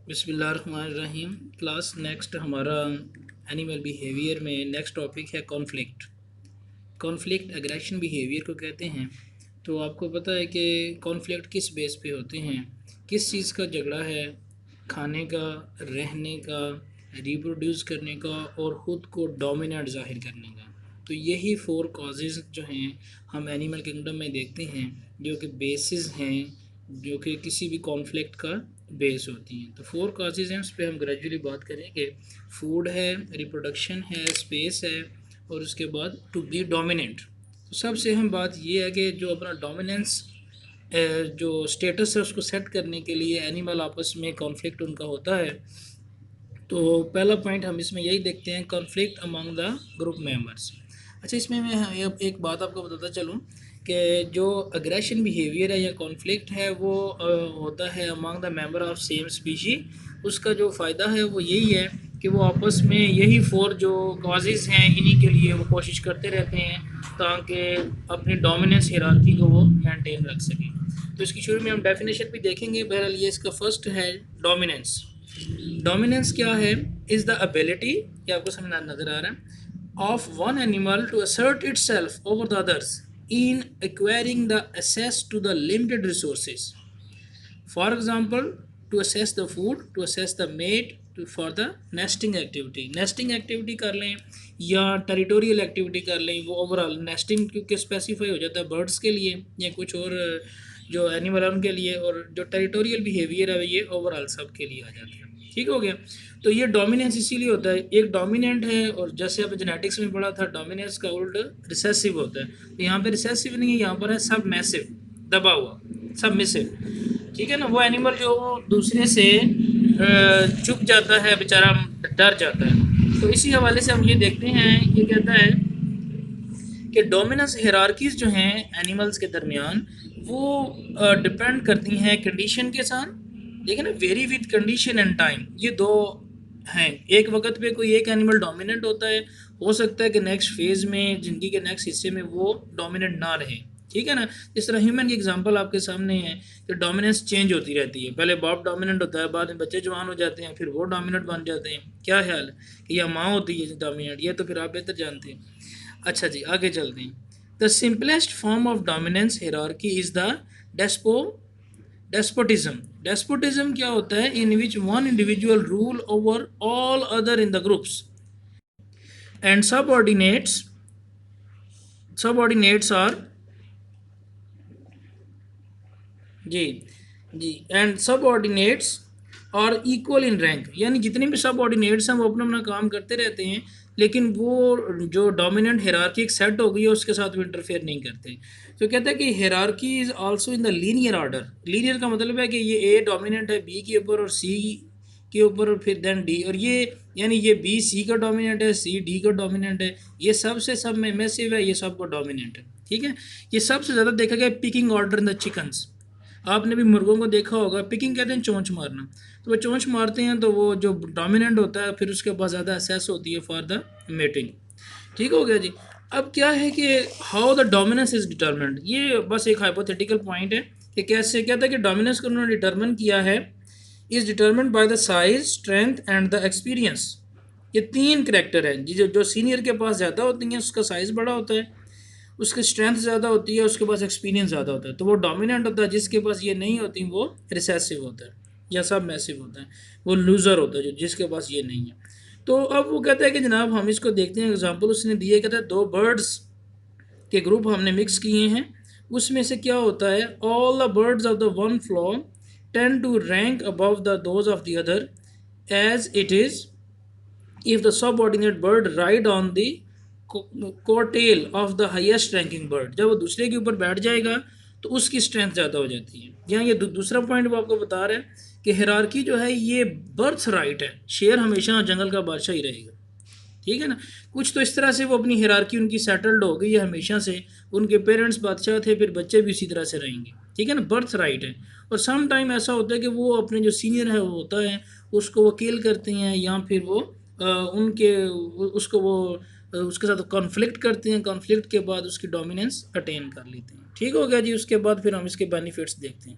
बिस्मिल्लाहिर्रहमानिर्रहीम। Class next हमारा animal behaviour में नेक्स्ट टॉपिक है कॉन्फ्लिक्ट। कॉन्फ्लिक्ट एग्रेशन बिहेवियर को कहते हैं। तो आपको पता है कि कॉन्फ्लिक्ट किस बेस पे होते हैं, किस चीज़ का झगड़ा है, खाने का, रहने का, रिप्रोड्यूस करने का और ख़ुद को डोमिनेट ज़ाहिर करने का। तो यही 4 कॉजेज़ जो हैं हम एनिमल किंगडम में देखते हैं, जो कि बेसिस हैं, जो कि किसी भी कॉन्फ्लिक्ट का बेस होती हैं। तो 4 कॉजेज़ हैं, उस पर हम ग्रेजुअली बात करेंगे। फूड है, रिप्रोडक्शन है, स्पेस है और उसके बाद टू बी डोमिनेंट। तो सबसे अहम बात यह है कि जो अपना डोमिनेंस जो स्टेटस है उसको सेट करने के लिए एनिमल आपस में कॉन्फ्लिक्ट उनका होता है। तो पहला पॉइंट हम इसमें यही देखते हैं, conflict among the group members. अच्छा, इसमें मैं एक बात आपको बताता चलूँ कि जो अग्रेशन बिहेवियर है या कॉन्फ्लिक्ट है वो होता है among the member of same species. उसका जो फ़ायदा है वो यही है कि वो आपस में यही 4 जो कॉजेज़ हैं इन्हीं के लिए वो कोशिश करते रहते हैं ताकि अपनी डोमिनेंस हियरार्की को वो मेंटेन रख सकें। तो इसकी शुरू में हम डेफिनेशन भी देखेंगे। बहरहाल ये इसका फर्स्ट है डोमिनेंस। डोमिनेंस क्या है? इज़ द एबिलिटी, ये आपको समझ नज़र आ रहा है, of one animal to assert itself over the others in acquiring the access to the limited resources. For example, to assess the food, to assess the mate, for the nesting activity. Nesting activity कर लें या territorial activity कर लें, वो overall nesting क्योंकि specify हो जाता है बर्ड्स के लिए या कुछ और जो एनिमल है उनके लिए, और जो टेरिटोरियल बिहेवियर है ये ओवरऑल सब के लिए आ जाता है। ठीक हो गया। तो ये डोमिनेंस इसीलिए होता है, एक डोमिनेंट है और जैसे आप जेनेटिक्स में पढ़ा था डोमिनेंस का उल्ट रिसेसिव होता है। तो यहाँ पे रिसेसिव नहीं है, यहाँ पर है सबमिसिव, दबा हुआ, सबमिसिव। ठीक है ना, वो एनिमल जो दूसरे से चुप जाता है, बेचारा डर जाता है। तो इसी हवाले से हम ये देखते हैं, ये कहता है कि डोमिनेंस हियरार्कीज जो हैं एनिमल्स के दरमियान वो डिपेंड करती हैं कंडीशन के साथ। देखिए ना, very with condition and time, ये दो हैं। एक वक्त पे कोई एक एनिमल डोमिनेंट होता है, हो सकता है कि नेक्स्ट फेज़ में, ज़िंदगी के नेक्स्ट हिस्से में वो डोमिनेंट ना रहे। ठीक है ना, इस तरह ह्यूमन की एग्जांपल आपके सामने है कि डोमिनेंस चेंज होती रहती है। पहले बाप डोमिनेंट होता है, बाद में बच्चे जवान हो जाते हैं, फिर वो डोमिनेंट बन जाते हैं। क्या ख्याल है कि या माँ होती है डोमिनेंट? ये तो फिर आप बेहतर जानते हैं। अच्छा जी, आगे चलते हैं। The simplest form of dominance hierarchy is the despotism. Despotism क्या होता है? In which one individual rule over all other in the groups and subordinates are जी जी and subordinates are equal in rank. यानी जितने भी सबऑर्डिनेट्स हैं वो अपना अपना काम करते रहते हैं, लेकिन वो जो डोमिनेंट हियरार्की एक सेट हो गई है उसके साथ वो इंटरफेयर नहीं करते। तो कहता है कि hierarchy is also in the linear order. Linear का मतलब है कि ये ए डोमिनेंट है बी के ऊपर और सी के ऊपर और फिर देन डी, और ये यानी ये बी सी का डोमिनेंट है, सी डी का डोमिनेंट है, ये सबसे सब में मैसिव है, ये सबको डोमिनेंट है। ठीक है, ये सबसे ज़्यादा देखा गया picking order in the chickens. आपने भी मुर्गों को देखा होगा, पिकिंग कहते हैं चोंच मारना। तो वो चोंच मारते हैं तो वो जो डोमिनेंट होता है फिर उसके पास ज़्यादा एक्सेस होती है फॉर द मेटिंग। ठीक हो गया जी। अब क्या है कि how the dominance is determined, ये बस एक हाइपोथेटिकल पॉइंट है कि कैसे कहता है कि डोमिनेंस को उन्होंने डिटर्मिन किया है, is determined by the size, strength and the experience. ये 3 करेक्टर हैं जी। जो सीनियर के पास ज़्यादा होती हैं उसका साइज़ बड़ा होता है, उसकी स्ट्रेंथ ज़्यादा होती है, उसके पास एक्सपीरियंस ज़्यादा होता है, तो वो डोमिनेंट होता है। जिसके पास ये नहीं होती वो रिसेसिव होता है या सब मैसिव होता है, वो लूज़र होता है जो जिसके पास ये नहीं है। तो अब वो कहता है कि जनाब हम इसको देखते हैं, एग्जांपल उसने दिए, कहता है 2 बर्ड्स के ग्रुप हमने मिक्स किए हैं, उसमें से क्या होता है, all the birds of the one flock tend to rank above the those of the other as it is if the subordinate bird ride on the coattail of the highest ranking bird. जब वो दूसरे के ऊपर बैठ जाएगा तो उसकी strength ज़्यादा हो जाती है। यहाँ ये दूसरा पॉइंट वो आपको बता रहा है कि हियरार्की जो है ये बर्थ राइट है, शेर हमेशा जंगल का बादशाह ही रहेगा। ठीक है ना, कुछ तो इस तरह से वो अपनी हियरार्की उनकी सेटल्ड हो गई है हमेशा से, उनके पेरेंट्स बादशाह थे, फिर बच्चे भी उसी तरह से रहेंगे। ठीक है ना, बर्थ राइट है। और सम टाइम ऐसा होता है कि वो अपने जो सीनियर है वो होता है उसको वो किल करते हैं, या फिर वो उनके उसको वो उसके साथ कॉन्फ्लिक्ट करते हैं, कॉन्फ्लिक्ट के बाद उसकी डोमिनेंस अटेन कर लेते हैं। ठीक हो गया जी। उसके बाद फिर हम इसके बेनिफिट्स देखते हैं।